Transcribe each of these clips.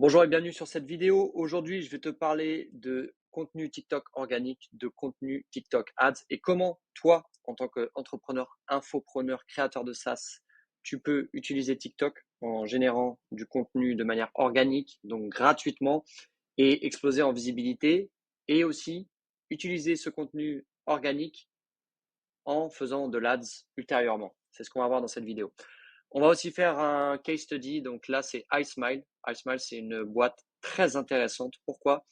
Bonjour et bienvenue sur cette vidéo. Aujourd'hui, je vais te parler de contenu TikTok organique, de contenu TikTok Ads et comment toi, en tant qu'entrepreneur, infopreneur, créateur de SaaS, tu peux utiliser TikTok en générant du contenu de manière organique, donc gratuitement, et exploser en visibilité et aussi utiliser ce contenu organique en faisant de l'Ads ultérieurement. C'est ce qu'on va voir dans cette vidéo. On va aussi faire un case study. Donc là, c'est iSmile. iSmile, c'est une boîte très intéressante. Pourquoi?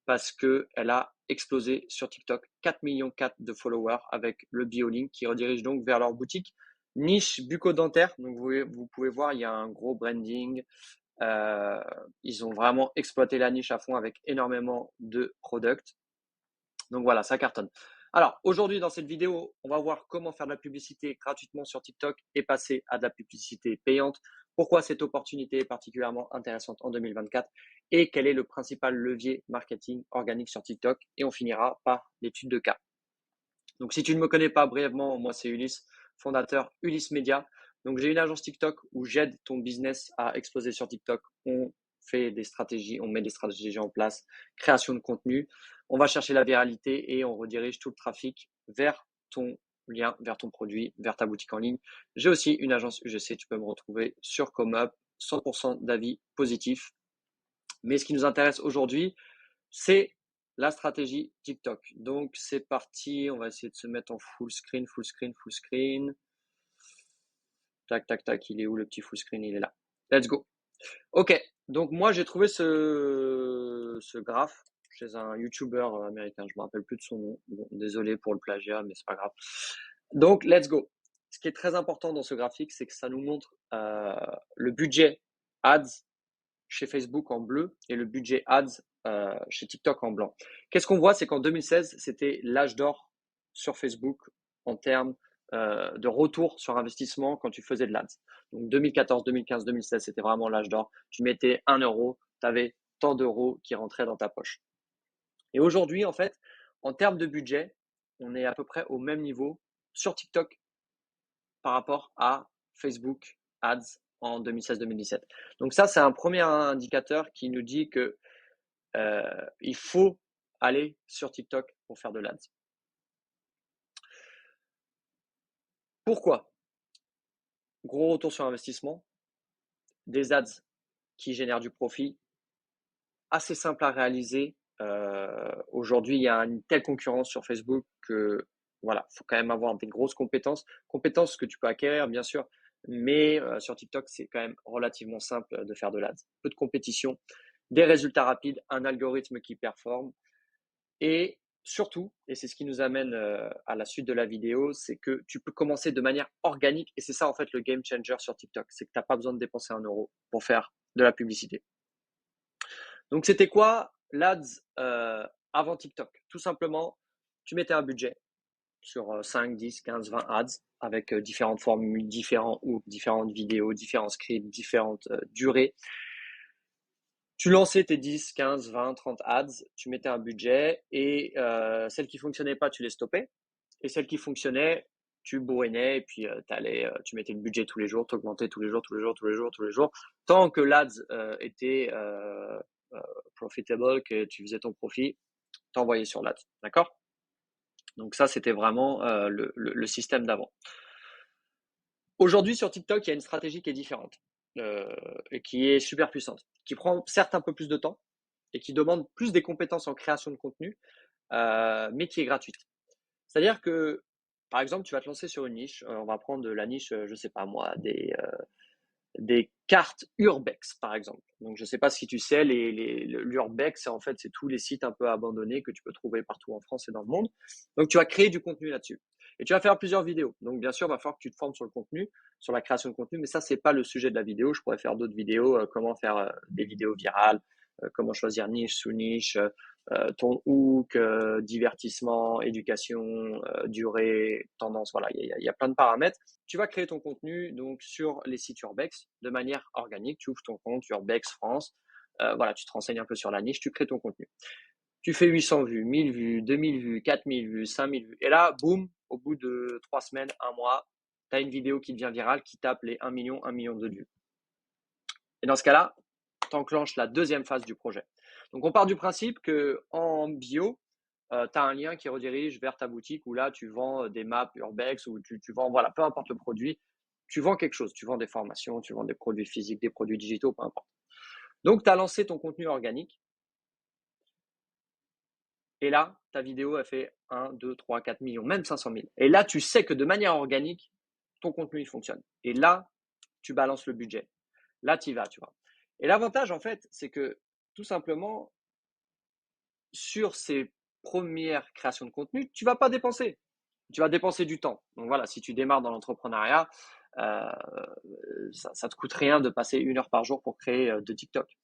Parce qu'elle a explosé sur TikTok, 4,4 millions de followers avec le BioLink qui redirige donc vers leur boutique niche bucco-dentaire. Donc vous pouvez voir, il y a un gros branding. Ils ont vraiment exploité la niche à fond avec énormément de products. Donc voilà, ça cartonne. Alors aujourd'hui dans cette vidéo, on va voir comment faire de la publicité gratuitement sur TikTok et passer à de la publicité payante. Pourquoi cette opportunité est particulièrement intéressante en 2024 et quel est le principal levier marketing organique sur TikTok. Et on finira par l'étude de cas. Donc si tu ne me connais pas brièvement, moi c'est Ulysse, fondateur Ulysse Media. Donc j'ai une agence TikTok où j'aide ton business à exploser sur TikTok. On fait des stratégies, on met des stratégies en place, création de contenu. On va chercher la viralité et on redirige tout le trafic vers ton lien, vers ton produit, vers ta boutique en ligne. J'ai aussi une agence UGC, tu peux me retrouver sur ComeUp, 100% d'avis positifs. Mais ce qui nous intéresse aujourd'hui, c'est la stratégie TikTok. Donc c'est parti, on va essayer de se mettre en full screen, full screen, full screen. Tac, tac, tac, il est où le petit full screen? Il est là. Let's go. Ok, donc moi j'ai trouvé ce graphe chez un YouTuber américain, je me rappelle plus de son nom. Bon, désolé pour le plagiat, mais c'est pas grave. Donc let's go. Ce qui est très important dans ce graphique, c'est que ça nous montre le budget ads chez Facebook en bleu et le budget ads chez TikTok en blanc. Qu'est-ce qu'on voit? C'est qu'en 2016, c'était l'âge d'or sur Facebook en termes de retour sur investissement quand tu faisais de l'ADS. Donc 2014, 2015, 2016, c'était vraiment l'âge d'or. Tu mettais 1 euro, tu avais tant d'euros qui rentraient dans ta poche. Et aujourd'hui, en fait, en termes de budget, on est à peu près au même niveau sur TikTok par rapport à Facebook Ads en 2016-2017. Donc ça, c'est un premier indicateur qui nous dit que il faut aller sur TikTok pour faire de l'Ads. Pourquoi? Gros retour sur investissement, des ads qui génèrent du profit, assez simple à réaliser. Aujourd'hui, il y a une telle concurrence sur Facebook que voilà, faut quand même avoir des grosses compétences que tu peux acquérir bien sûr, mais sur TikTok, c'est quand même relativement simple de faire de l'Ads. Peu de compétition, des résultats rapides, un algorithme qui performe et surtout, et c'est ce qui nous amène à la suite de la vidéo, c'est que tu peux commencer de manière organique et c'est ça en fait le game changer sur TikTok, c'est que tu n'as pas besoin de dépenser 1 euro pour faire de la publicité. Donc c'était quoi l'Ads avant TikTok? Tout simplement, tu mettais un budget sur 5, 10, 15, 20 ads avec différentes formules, différentes vidéos, différents scripts, différentes durées. Tu lançais tes 10, 15, 20, 30 ads, tu mettais un budget et celles qui fonctionnaient pas, tu les stoppais. Et celles qui fonctionnaient, tu bourrinais et puis tu mettais le budget tous les jours, tu augmentais tous les jours, tous les jours, tous les jours, tous les jours. Tant que l'ADS était profitable, que tu faisais ton profit, t'envoyais sur l'ADS. D'accord? Donc ça, c'était vraiment le système d'avant. Aujourd'hui, sur TikTok, il y a une stratégie qui est différente et qui est super puissante, qui prend certes un peu plus de temps et qui demande plus des compétences en création de contenu, mais qui est gratuite. C'est-à-dire que, par exemple, tu vas te lancer sur une niche. On va prendre la niche, je sais pas moi, des cartes Urbex, par exemple. Donc, je sais pas si tu sais, l'Urbex, en fait, c'est tous les sites un peu abandonnés que tu peux trouver partout en France et dans le monde. Donc, tu vas créer du contenu là-dessus. Et tu vas faire plusieurs vidéos. Donc, bien sûr, il va falloir que tu te formes sur le contenu, sur la création de contenu, mais ça, c'est pas le sujet de la vidéo. Je pourrais faire d'autres vidéos, comment faire des vidéos virales, comment choisir niche sous niche, ton hook, divertissement, éducation, durée, tendance, voilà, il y a plein de paramètres. Tu vas créer ton contenu donc sur les sites Urbex de manière organique. Tu ouvres ton compte Urbex France, voilà, tu te renseignes un peu sur la niche, tu crées ton contenu. Tu fais 800 vues, 1000 vues, 2000 vues, 4000 vues, 5000 vues. Et là, boum, au bout de 3 semaines, 1 mois, tu as une vidéo qui devient virale, qui tape les 1 million de vues. Et dans ce cas-là, t'enclenches la deuxième phase du projet. Donc, on part du principe que en bio, tu as un lien qui redirige vers ta boutique où là, tu vends des maps Urbex ou tu vends, voilà, peu importe le produit, tu vends quelque chose. Tu vends des formations, tu vends des produits physiques, des produits digitaux, peu importe. Donc, tu as lancé ton contenu organique. Et là, ta vidéo, elle fait 1, 2, 3, 4 millions, même 500 000. Et là, tu sais que de manière organique, ton contenu, il fonctionne. Et là, tu balances le budget. Là, tu y vas, tu vois. Et l'avantage, en fait, c'est que tout simplement, sur ces premières créations de contenu, tu vas pas dépenser. Tu vas dépenser du temps. Donc voilà, si tu démarres dans l'entrepreneuriat, ça te coûte rien de passer 1 heure par jour pour créer de TikTok.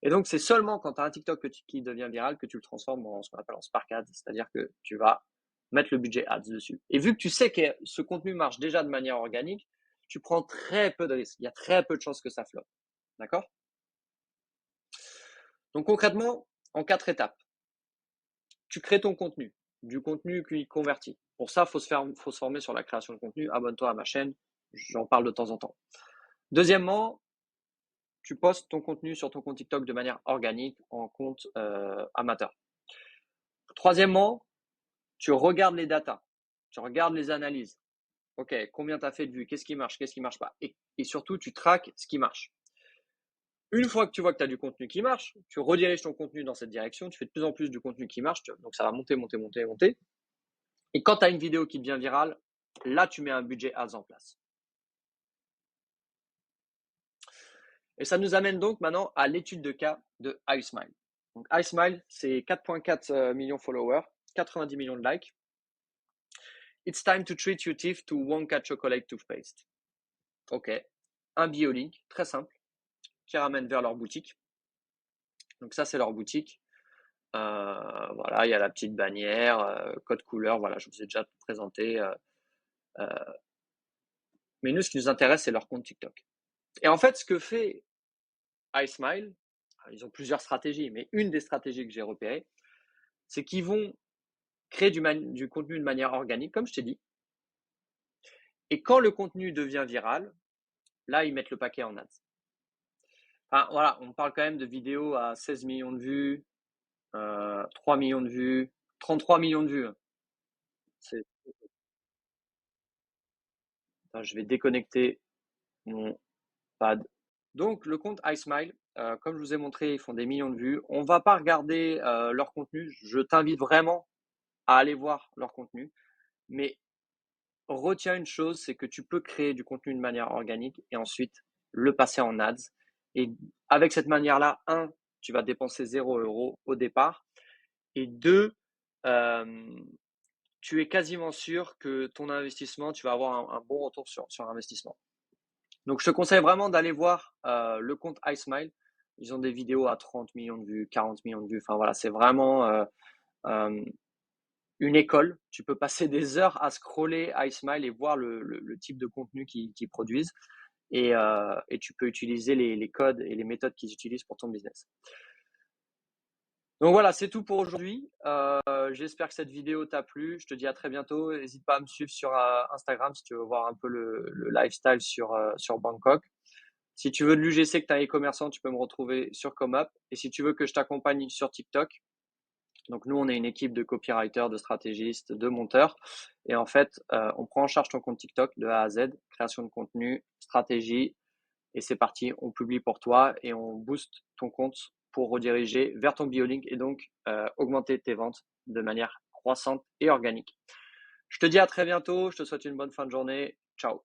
Et donc, c'est seulement quand tu as un TikTok qui devient viral que tu le transformes en ce qu'on appelle en Spark Ads, c'est-à-dire que tu vas mettre le budget Ads dessus. Et vu que tu sais que ce contenu marche déjà de manière organique, tu prends très peu de risques. Il y a très peu de chances que ça floppe. D'accord? Donc concrètement, en 4 étapes, tu crées ton contenu, du contenu qui convertit. Pour ça, faut se former sur la création de contenu. Abonne-toi à ma chaîne, j'en parle de temps en temps. Deuxièmement, tu postes ton contenu sur ton compte TikTok de manière organique en compte amateur. Troisièmement, tu regardes les datas, tu regardes les analyses. Ok, combien tu as fait de vues, qu'est-ce qui marche pas. Et surtout, tu traques ce qui marche. Une fois que tu vois que tu as du contenu qui marche, tu rediriges ton contenu dans cette direction, tu fais de plus en plus du contenu qui marche, donc ça va monter, monter, monter, monter. Et quand tu as une vidéo qui devient virale, là, tu mets un budget ads en place. Et ça nous amène donc maintenant à l'étude de cas de iSmile. Donc iSmile, c'est 4,4 millions de followers, 90 millions de likes. It's time to treat your teeth to Wonka Chocolate Toothpaste. Ok, un bio-link très simple qui ramène vers leur boutique. Donc ça, c'est leur boutique. Voilà, il y a la petite bannière, code couleur. Voilà, je vous ai déjà présenté. Mais nous, ce qui nous intéresse, c'est leur compte TikTok. Et en fait, ce que fait iSmile, ils ont plusieurs stratégies, mais une des stratégies que j'ai repérées, c'est qu'ils vont créer du contenu de manière organique, comme je t'ai dit. Et quand le contenu devient viral, là, ils mettent le paquet en ads. Enfin, voilà, on parle quand même de vidéos à 16 millions de vues, 3 millions de vues, 33 millions de vues. Attends, je vais déconnecter mon pad. Donc, le compte iSmile, comme je vous ai montré, ils font des millions de vues. On ne va pas regarder leur contenu. Je t'invite vraiment à aller voir leur contenu. Mais retiens une chose, c'est que tu peux créer du contenu de manière organique et ensuite le passer en ads. Et avec cette manière-là, un, tu vas dépenser 0 € au départ. Et deux, tu es quasiment sûr que ton investissement, tu vas avoir un bon retour sur investissement. Donc, je te conseille vraiment d'aller voir le compte iSmile. Ils ont des vidéos à 30 millions de vues, 40 millions de vues. Enfin voilà, c'est vraiment une école. Tu peux passer des heures à scroller iSmile et voir le type de contenu qu'ils produisent. Et tu peux utiliser les codes et les méthodes qu'ils utilisent pour ton business. Donc voilà, c'est tout pour aujourd'hui. J'espère que cette vidéo t'a plu. Je te dis à très bientôt. N'hésite pas à me suivre sur Instagram si tu veux voir un peu le lifestyle sur Bangkok. Si tu veux de l'UGC, que tu es un e-commerçant, tu peux me retrouver sur ComeUp. Et si tu veux que je t'accompagne sur TikTok, donc nous, on est une équipe de copywriters, de stratégistes, de monteurs. Et en fait, on prend en charge ton compte TikTok de A à Z, création de contenu, stratégie. Et c'est parti, on publie pour toi et on booste ton compte pour rediriger vers ton bio-link et donc augmenter tes ventes de manière croissante et organique. Je te dis à très bientôt, je te souhaite une bonne fin de journée. Ciao.